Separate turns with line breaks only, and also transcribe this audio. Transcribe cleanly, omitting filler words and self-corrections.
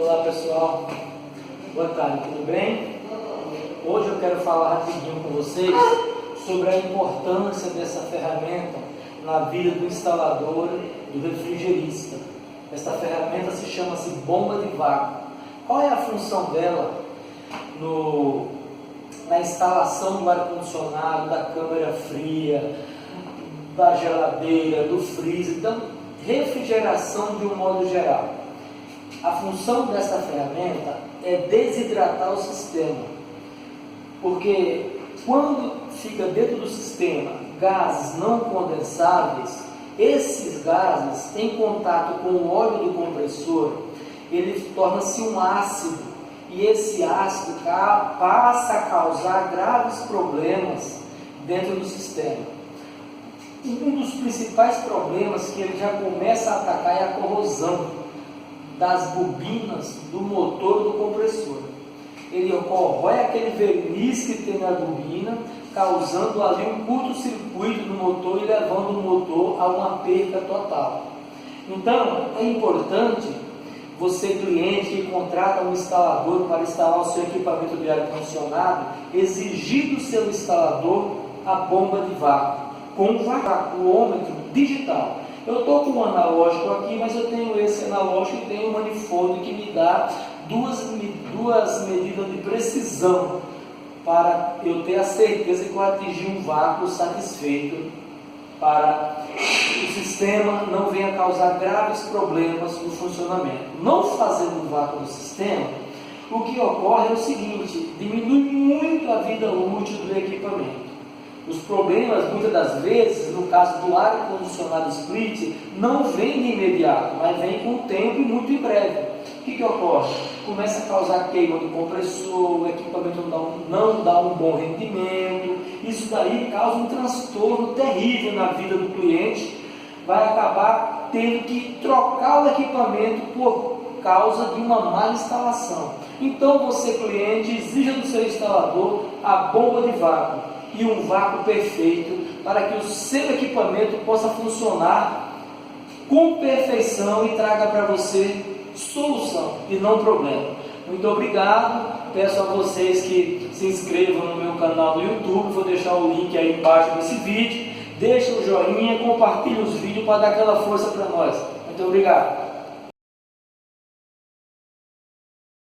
Olá pessoal, boa tarde, tudo bem? Hoje eu quero falar rapidinho com vocês sobre a importância dessa ferramenta na vida do instalador, do refrigerista. Esta ferramenta chama-se bomba de vácuo. Qual é a função dela na instalação do ar-condicionado, da câmara fria, da geladeira, do freezer, então refrigeração de um modo geral? A função dessa ferramenta é desidratar o sistema, porque quando fica dentro do sistema gases não condensáveis, esses gases em contato com o óleo do compressor, ele torna-se um ácido, e esse ácido passa a causar graves problemas dentro do sistema. Um dos principais problemas que ele já começa a atacar é a corrosão das bobinas do motor do compressor. Ele corrói aquele verniz que tem na bobina, causando ali um curto-circuito no motor e levando o motor a uma perda total. Então, é importante você, cliente que contrata um instalador para instalar o seu equipamento de ar-condicionado, exigir do seu instalador a bomba de vácuo, com um vacuômetro digital. Eu estou com um analógico aqui, mas eu tenho esse analógico e tenho um manifold que me dá duas medidas de precisão para eu ter a certeza que eu atingi um vácuo satisfeito, para o sistema não venha causar graves problemas no funcionamento. Não fazendo um vácuo no sistema, o que ocorre é o seguinte: diminui muito a vida útil do equipamento. Os problemas, muitas das vezes, no caso do ar-condicionado split, não vem de imediato, mas vem com o tempo e muito em breve. O que ocorre? Começa a causar queima do compressor, o equipamento não dá um bom rendimento, isso daí causa um transtorno terrível na vida do cliente, vai acabar tendo que trocar o equipamento por causa de uma má instalação. Então você, cliente, exija do seu instalador a bomba de vácuo e um vácuo perfeito para que o seu equipamento possa funcionar com perfeição e traga para você solução e não problema. Muito obrigado. Peço a vocês que se inscrevam no meu canal do YouTube, vou deixar o link aí embaixo desse vídeo. Deixa o joinha, compartilhe os vídeos para dar aquela força para nós. Muito obrigado.